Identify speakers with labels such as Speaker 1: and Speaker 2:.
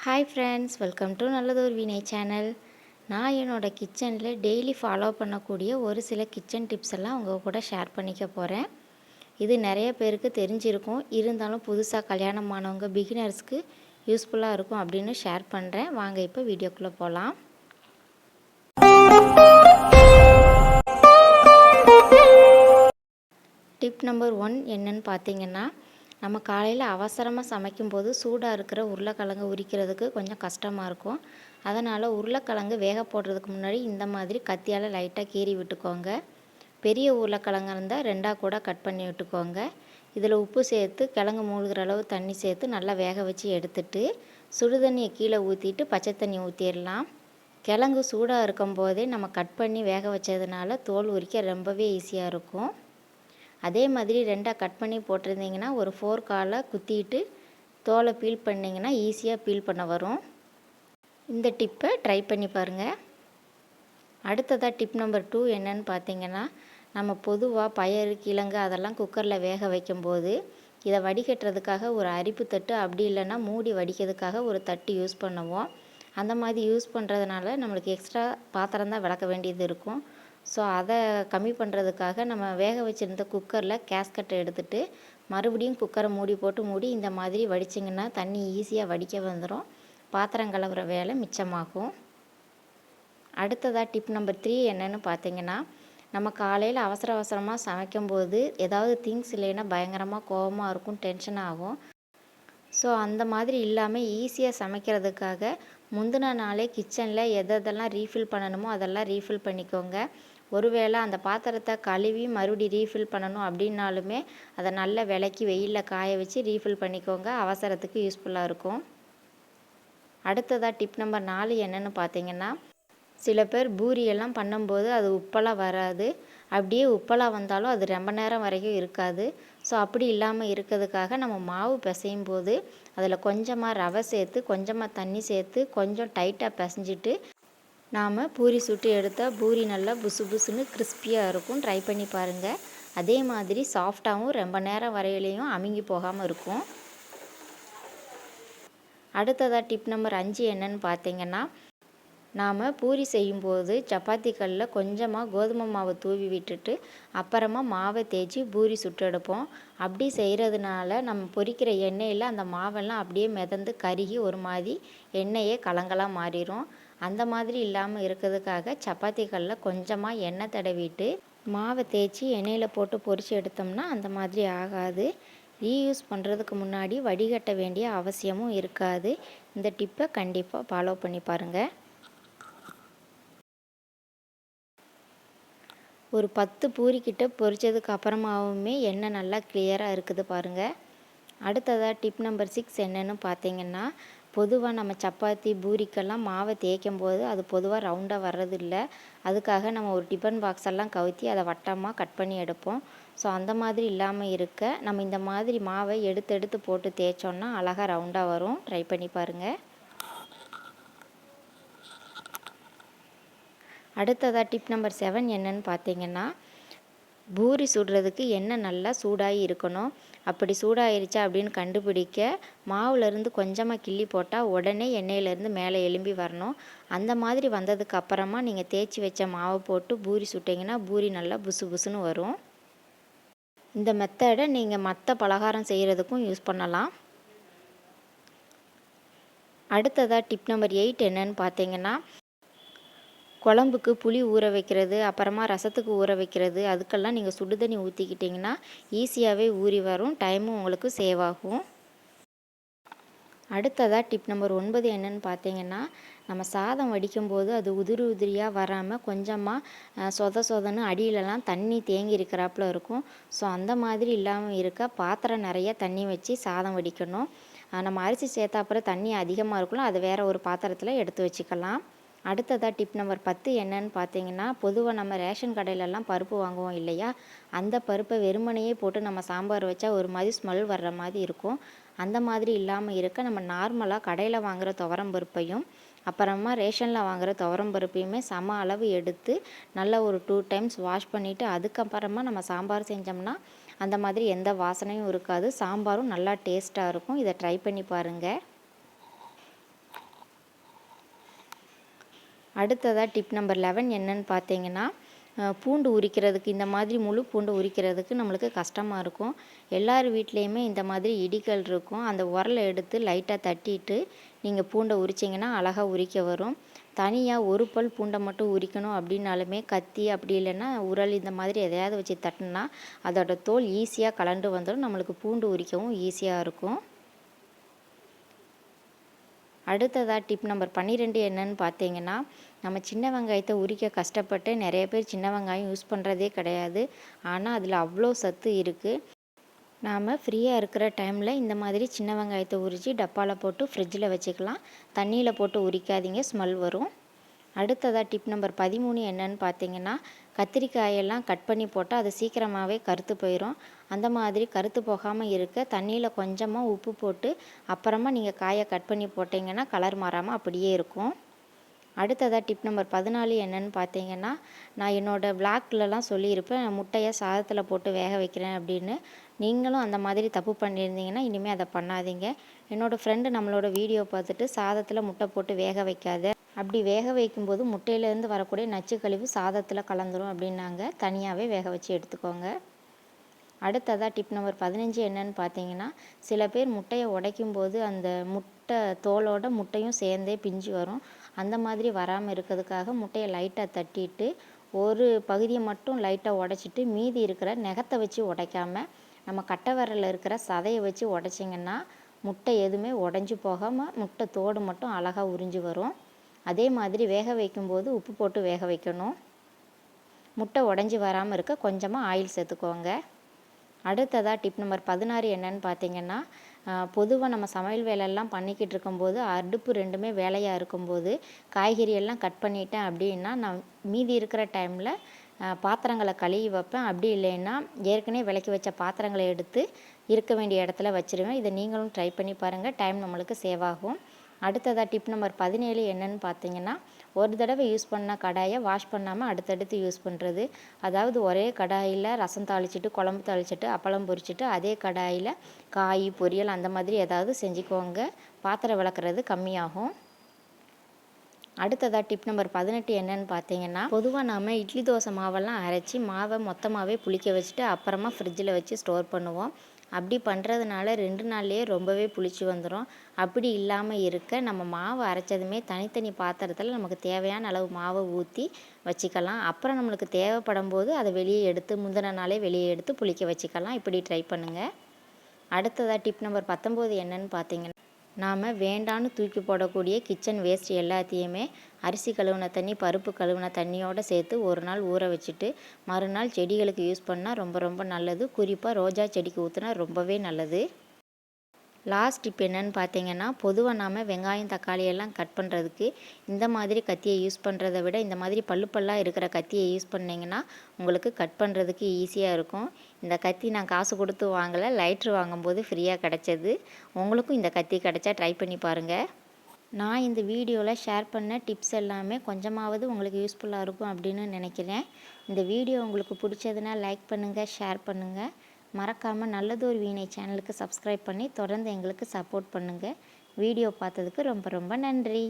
Speaker 1: Hi friends, welcome to நல்லதொரு வினை channel. நான் என்னோடய கிச்சனில் டெய்லி ஃபாலோ பண்ணக்கூடிய ஒரு சில கிச்சன் டிப்ஸ் எல்லாம் உங்கள் கூட ஷேர் பண்ணிக்க போகிறேன். இது நிறைய பேருக்கு தெரிஞ்சிருக்கும், இருந்தாலும் புதுசாக கல்யாணமானவங்க பிகினர்ஸ்க்கு யூஸ்ஃபுல்லாக இருக்கும் அப்படின்னு ஷேர் பண்ணுறேன். வாங்க இப்போ வீடியோக்குள்ளே போகலாம். டிப் நம்பர் 1 என்னன்னு பார்த்தீங்கன்னா, நம்ம காலையில் அவசரமாக சமைக்கும்போது சூடாக இருக்கிற உருளைக்கிழங்கு உரிக்கிறதுக்கு கொஞ்சம் கஷ்டமாக இருக்கும். அதனால் உருளைக்கிழங்கு வேக போடுறதுக்கு முன்னாடி இந்த மாதிரி கத்தியால் லைட்டாக கீறி விட்டுக்கோங்க. பெரிய உருளைக்கிழங்கு இருந்தால் 2ஆக கூட கட் பண்ணி விட்டுக்கோங்க. இதில் உப்பு சேர்த்து கிழங்கு மூழ்கிற அளவு தண்ணி சேர்த்து நல்லா வேக வச்சு எடுத்துட்டு சுடுதண்ணியை கீழே ஊற்றிட்டு பச்சை தண்ணி ஊற்றிடலாம். கிழங்கு சூடாக இருக்கும் போதே நம்ம கட் பண்ணி வேக வச்சதுனால தோல் உரிக்க ரொம்பவே ஈஸியாக இருக்கும். அதே மாதிரி 2ஆக கட் பண்ணி போட்டிருந்தீங்கன்னா ஒரு ஃபோர்க்கால் குத்திட்டு தோலை பீல் பண்ணிங்கன்னா ஈஸியாக பீல் பண்ண வரும். இந்த டிப்பை ட்ரை பண்ணி பாருங்கள். அடுத்ததாக டிப் நம்பர் 2 என்னன்னு பார்த்தீங்கன்னா, நம்ம பொதுவாக பயறு கிழங்கு அதெல்லாம் குக்கரில் வேக வைக்கும்போது இதை வடிகட்டுறதுக்காக ஒரு அரிப்பு தட்டு, அப்படி இல்லைன்னா மூடி வடிக்கிறதுக்காக ஒரு தட்டு யூஸ் பண்ணுவோம். அந்த மாதிரி யூஸ் பண்ணுறதுனால நம்மளுக்கு எக்ஸ்ட்ரா பாத்திரம் தான் விளக்க வேண்டியது இருக்கும். ஸோ அதை கம்மி பண்ணுறதுக்காக நம்ம வேக வச்சுருந்த குக்கரில் கேஸ்கட்டை எடுத்துகிட்டு மறுபடியும் குக்கரை மூடி இந்த மாதிரி வடிச்சிங்கன்னா தண்ணி ஈஸியாக வடிக்க வந்துடும். பாத்திரம் கழுவுற வேலை மிச்சமாகும். அடுத்ததாக டிப் நம்பர் 3 என்னென்னு பார்த்தீங்கன்னா, நம்ம காலையில் அவசரமாக சமைக்கும்போது ஏதாவது திங்ஸ் இல்லைன்னா பயங்கரமாக கோபமாக இருக்கும், டென்ஷன் ஆகும். ஸோ அந்த மாதிரி இல்லாமல் ஈஸியாக சமைக்கிறதுக்காக முந்தின நாளே கிச்சனில் எதெல்லாம் ரீஃபில் பண்ணணுமோ அதெல்லாம் ரீஃபில் பண்ணிக்கோங்க. ஒருவேளை அந்த பாத்திரத்தை கழுவி மறுபடியும் ரீஃபில் பண்ணணும் அப்படின்னாலுமே அதை நல்லா விளக்கி வெயிலில் காய வச்சு ரீஃபில் பண்ணிக்கோங்க. அவசரத்துக்கு யூஸ்ஃபுல்லாக இருக்கும். அடுத்ததாக டிப் நம்பர் 4 என்னென்னு பார்த்தீங்கன்னா, சில பேர் பூரியெல்லாம் பண்ணும்போது அது உப்பெல்லாம் வராது. அப்படியே உப்பெல்லாம் வந்தாலும் அது ரொம்ப நேரம் வரைக்கும் இருக்காது. ஸோ அப்படி இல்லாமல் இருக்கிறதுக்காக நம்ம மாவு பிசையும் போது அதில் கொஞ்சமாக ரவை சேர்த்து கொஞ்சமாக தண்ணி சேர்த்து கொஞ்சம் டைட்டாக பிசைஞ்சிட்டு நாம் பூரி சுட்டு எடுத்தால் பூரி நல்லா புசு புசுன்னு கிறிஸ்பியாக இருக்கும். ட்ரை பண்ணி பாருங்கள். அதே மாதிரி சாஃப்டாகவும் ரொம்ப நேரம் வரையிலையும் அமுங்கி போகாமல் இருக்கும். அடுத்ததாக டிப் நம்பர் 5 என்னன்னு பார்த்தீங்கன்னா, நாம் பூரி செய்யும்போது சப்பாத்தி கல்லில் கொஞ்சமாக கோதுமை மாவை தூவி விட்டுட்டு அப்புறமா மாவை தேய்ச்சி பூரி சுட்டு எடுப்போம். அப்படி செய்கிறதுனால நம்ம பொரிக்கிற எண்ணெயில் அந்த மாவெல்லாம் அப்படியே மிதந்து கருகி ஒரு மாதிரி எண்ணெயே கலங்கலாக மாறிடும். அந்த மாதிரி இல்லாமல் இருக்கிறதுக்காக சப்பாத்தி கல்லில் கொஞ்சமாக எண்ணெய் தடவிட்டு மாவை தேய்ச்சி எண்ணெயில் போட்டு பொரித்து எடுத்தோம்னா அந்த மாதிரி ஆகாது. ரீயூஸ் பண்ணுறதுக்கு முன்னாடி வடிகட்ட வேண்டிய அவசியமும் இருக்காது. இந்த டிப்பை கண்டிப்பாக ஃபாலோ பண்ணி பாருங்கள். ஒரு 10 பூரிக்கிட்ட பொரித்ததுக்கு அப்புறமாவுமே எண்ணெய் நல்லா கிளியராக இருக்குது பாருங்கள். அடுத்ததாக டிப் நம்பர் 6 என்னென்னு பார்த்தீங்கன்னா, பொதுவாக நம்ம சப்பாத்தி பூரிக்கெல்லாம் மாவை தேய்க்கும் போது அது பொதுவாக ரவுண்டாக வர்றதில்ல. அதுக்காக நம்ம ஒரு டிஃபன் பாக்ஸ் எல்லாம் கவுத்தி அதை வட்டமாக கட் பண்ணி எடுப்போம். ஸோ அந்த மாதிரி இல்லாமல் இருக்க நம்ம இந்த மாதிரி மாவை எடுத்து போட்டு தேய்ச்சோன்னா அழகாக ரவுண்டாக வரும். ட்ரை பண்ணி பாருங்கள். அடுத்ததாக டிப் நம்பர் 7 என்னென்னு பார்த்தீங்கன்னா, பூரி சுடுறதுக்கு எண்ணெய் நல்லா சூடாகி இருக்கணும். அப்படி சூடாயிருச்சா அப்படின்னு கண்டுபிடிக்க மாவுலேருந்து கொஞ்சமாக கிள்ளி போட்டால் உடனே எண்ணெயிலேருந்து மேலே எழும்பி வரணும். அந்த மாதிரி வந்ததுக்கு அப்புறமா நீங்கள் தேய்ச்சி வச்ச மாவை போட்டு பூரி சுட்டிங்கன்னா பூரி நல்லா புசு புசுன்னு வரும். இந்த மெத்தடை நீங்கள் மற்ற பலகாரம் செய்கிறதுக்கும் யூஸ் பண்ணலாம். அடுத்ததாக டிப் நம்பர் 8 என்னென்னு பார்த்தீங்கன்னா, குழம்புக்கு புளி ஊற வைக்கிறது, அப்புறமா ரசத்துக்கு ஊற வைக்கிறது, அதுக்கெல்லாம் நீங்கள் சுடுதண்ணி ஊற்றிக்கிட்டிங்கன்னா ஈஸியாகவே ஊறி வரும். டைமும் உங்களுக்கு சேவ் ஆகும். அடுத்ததாக டிப் நம்பர் 9 என்னென்னு பார்த்தீங்கன்னா, நம்ம சாதம் வடிக்கும்போது அது உதிரியாக வராமல் கொஞ்சமாக சொதன்னு அடியிலலாம் தண்ணி தேங்கி இருக்கிறாப்புல இருக்கும். ஸோ அந்த மாதிரி இல்லாமல் இருக்க பாத்திரம் நிறைய தண்ணி வச்சு சாதம் வடிக்கணும். நம்ம அரிசி சேர்த்தாப்புறம் தண்ணி அதிகமாக இருக்கலாம், அது வேறு ஒரு பாத்திரத்தில் எடுத்து வச்சுக்கலாம். அடுத்ததாக டிப் நம்பர் 10 என்னன்னு பார்த்தீங்கன்னா, பொதுவாக நம்ம ரேஷன் கடையிலலாம் பருப்பு வாங்குவோம் இல்லையா, அந்த பருப்பை வெறுமனையே போட்டு நம்ம சாம்பார் வச்சா ஒரு மாதிரி ஸ்மெல் வர்ற மாதிரி இருக்கும். அந்த மாதிரி இல்லாமல் இருக்க நம்ம நார்மலாக கடையில் வாங்குகிற துவரம் பருப்பையும் அப்புறமா ரேஷனில் வாங்குகிற துவரம் பருப்பையுமே சம அளவு எடுத்து நல்லா ஒரு 2 டைம்ஸ் வாஷ் பண்ணிவிட்டு அதுக்கப்புறமா நம்ம சாம்பார் செஞ்சோம்னா அந்த மாதிரி எந்த வாசனையும் இருக்காது. சாம்பாரும் நல்லா டேஸ்ட்டாக இருக்கும். இதை ட்ரை பண்ணி பாருங்கள். அடுத்ததாக டிப் நம்பர் 11 என்னன்னு பார்த்தீங்கன்னா, பூண்டு உரிக்கிறதுக்கு இந்த மாதிரி முழு பூண்டு உரிக்கிறதுக்கு நம்மளுக்கு கஷ்டமாக இருக்கும். எல்லார் வீட்லேயுமே இந்த மாதிரி இடிக்கல் இருக்கும். அந்த உரலை எடுத்து லைட்டாக தட்டிட்டு நீங்கள் பூண்டை உரிச்சிங்கன்னா அழகாக உரிக்க வரும். தனியாக ஒரு பல் பூண்டை மட்டும் உரிக்கணும் அப்படின்னாலுமே கத்தி அப்படி இல்லைன்னா உரல் இந்த மாதிரி எதையாவது வச்சு தட்டினா அதோட தோல் ஈஸியாக கலண்டு வந்துடும். நம்மளுக்கு பூண்டு உரிக்கவும் ஈஸியாக இருக்கும். அடுத்ததாக டிப் நம்பர் 12 என்னன்னு பார்த்தீங்கன்னா, நம்ம சின்ன வெங்காயத்தை உரிக்க கஷ்டப்பட்டு நிறைய பேர் சின்ன வெங்காயம் யூஸ் பண்ணுறதே கிடையாது. ஆனால் அதில் அவ்வளோ சத்து இருக்குது. நாம் ஃப்ரீயாக இருக்கிற டைமில் இந்த மாதிரி சின்ன வெங்காயத்தை உரித்து டப்பாவில் போட்டு ஃப்ரிட்ஜில் வச்சுக்கலாம். தண்ணியில் போட்டு உரிக்காதீங்க, ஸ்மெல் வரும். அடுத்ததாக டிப் நம்பர் 13 என்னன்னு பார்த்தீங்கன்னா, கத்திரிக்காயெல்லாம் கட் பண்ணி போட்டால் அது சீக்கிரமாகவே கருத்து போயிடும். அந்த மாதிரி கருத்து போகாமல் இருக்க தண்ணியில் கொஞ்சமாக உப்பு போட்டு அப்புறமா நீங்கள் காயை கட் பண்ணி போட்டிங்கன்னா கலர் மாறாமல் அப்படியே இருக்கும். அடுத்ததாக டிப் நம்பர் 14 என்னன்னு பார்த்தீங்கன்னா, நான் என்னோடய விளாக்லலாம் சொல்லியிருப்பேன் முட்டையை சாதத்தில் போட்டு வேக வைக்கிறேன் அப்படின்னு. நீங்களும் அந்த மாதிரி தப்பு பண்ணியிருந்தீங்கன்னா இனிமேல் அதை பண்ணாதீங்க. என்னோடய ஃப்ரெண்டு நம்மளோட வீடியோ பார்த்துட்டு சாதத்தில் முட்டை போட்டு வேக வைக்காத, அப்படி வேக வைக்கும்போது முட்டையிலேருந்து வரக்கூடிய நச்சு கழிவு சாதத்தில் கலந்துரும் அப்படின்னாங்க. தனியாகவே வேக வச்சு எடுத்துக்கோங்க. அடுத்ததாக டிப் நம்பர் 15 என்னன்னு பார்த்தீங்கன்னா, சில பேர் முட்டையை உடைக்கும்போது அந்த முட்டை தோலோட முட்டையும் சேர்ந்தே பிஞ்சு வரும். அந்த மாதிரி வராமல் இருக்கிறதுக்காக முட்டையை லைட்டாக தட்டிட்டு ஒரு பகுதியை மட்டும் லைட்டாக உடைச்சிட்டு மீதி இருக்கிற நகத்தை வச்சு உடைக்காமல் நம்ம கட்டை விரலில் இருக்கிற சதையை வச்சு உடைச்சிங்கன்னா முட்டை எதுவுமே உடஞ்சி போகாமல் முட்டை தோடு மட்டும் அழகாக உறிஞ்சி வரும். அதே மாதிரி வேக வைக்கும்போது உப்பு போட்டு வேக வைக்கணும். முட்டை உடஞ்சி வராமல் இருக்க கொஞ்சமாக ஆயில் சேர்த்துக்கோங்க. அடுத்ததாக டிப் நம்பர் 16 என்னன்னு பார்த்தீங்கன்னா, பொதுவாக நம்ம சமையல் வேலையெல்லாம் பண்ணிக்கிட்டு இருக்கும்போது அடுப்பு ரெண்டுமே வேலையாக இருக்கும்போது காய்கறியெல்லாம் கட் பண்ணிட்டேன் அப்படின்னா நான் மீதி இருக்கிற டைமில் பாத்திரங்களை கழுவி வைப்பேன். அப்படி இல்லைன்னா ஏற்கனவே விளக்கி வச்ச பாத்திரங்களை எடுத்து இருக்க வேண்டிய இடத்துல வச்சுருவேன். இதை நீங்களும் ட்ரை பண்ணி பாருங்கள், டைம் நம்மளுக்கு சேவ் ஆகும். அடுத்ததாக டிப் நம்பர் 17 என்னன்னு பார்த்தீங்கன்னா, ஒரு தடவை யூஸ் பண்ண கடாயை வாஷ் பண்ணாமல் அடுத்தடுத்து யூஸ் பண்ணுறது. அதாவது ஒரே கடாயில் ரசம் தாளிச்சிட்டு குழம்பு தாளிச்சிட்டு அப்பளம் பொரிச்சிட்டு அதே கடாயில் காய் பொரியல் அந்த மாதிரி ஏதாவது செஞ்சுக்கோங்க. பாத்திரம் விளக்குறது கம்மியாகும். அடுத்ததாக டிப் நம்பர் 18 என்னன்னு பார்த்தீங்கன்னா, பொதுவாக நாம் இட்லி தோசை மாவெல்லாம் அரைச்சி மாவை மொத்தமாகவே புளிக்க வச்சுட்டு அப்புறமா ஃப்ரிட்ஜில் வச்சு ஸ்டோர் பண்ணுவோம். அப்படி பண்ணுறதுனால 2 நாள்லேயே ரொம்பவே புளிச்சு வந்துடும். அப்படி இல்லாமல் இருக்க நம்ம மாவு அரைச்சதுமே தனித்தனி பாத்திரத்தில் நமக்கு தேவையான அளவு மாவை ஊற்றி வச்சுக்கலாம். அப்புறம் நம்மளுக்கு தேவைப்படும் போது அதை வெளியே எடுத்து முந்தின நாளே வெளியே எடுத்து புளிக்க வச்சுக்கலாம். இப்படி ட்ரை பண்ணுங்கள். அடுத்ததாக டிப் நம்பர் 19 என்னன்னு பார்த்தீங்கன்னா, நாம் வேண்டான்னு தூக்கி போடக்கூடிய கிச்சன் வேஸ்ட் எல்லாத்தையுமே அரிசி கழுவின தண்ணி பருப்பு கழுவின தண்ணியோடு சேர்த்து ஒரு நாள் ஊற வச்சுட்டு மறுநாள் செடிகளுக்கு யூஸ் பண்ணால் ரொம்ப ரொம்ப நல்லது. குறிப்பாக ரோஜா செடிக்கு ஊற்றினா ரொம்பவே நல்லது. லாஸ்ட் டிப் என்னன்னு பார்த்தீங்கன்னா, பொதுவாக நாம் வெங்காயம் தக்காளி எல்லாம் கட் பண்ணுறதுக்கு இந்த மாதிரி கத்தியை யூஸ் பண்ணுறத விட இந்த மாதிரி பல்லாக இருக்கிற கத்தியை யூஸ் பண்ணிங்கன்னா உங்களுக்கு கட் பண்ணுறதுக்கு ஈஸியாக இருக்கும். இந்த கத்தி நான் காசு கொடுத்து வாங்கலை, லைட்ரு வாங்கும்போது ஃப்ரீயாக கிடச்சது. உங்களுக்கும் இந்த கத்தி கிடச்சா ட்ரை பண்ணி பாருங்கள். நான் இந்த வீடியோவில் ஷேர் பண்ண டிப்ஸ் எல்லாமே கொஞ்சமாவது உங்களுக்கு யூஸ்ஃபுல்லாக இருக்கும் அப்படின்னு நினைக்கிறேன். இந்த வீடியோ உங்களுக்கு பிடிச்சதுன்னா லைக் பண்ணுங்கள், ஷேர் பண்ணுங்கள். மறக்காமல் நல்லதொரு வீணை சேனலுக்கு சப்ஸ்கிரைப் பண்ணி தொடர்ந்து எங்களுக்கு சப்போர்ட் பண்ணுங்கள். வீடியோ பார்த்ததுக்கு ரொம்ப ரொம்ப நன்றி.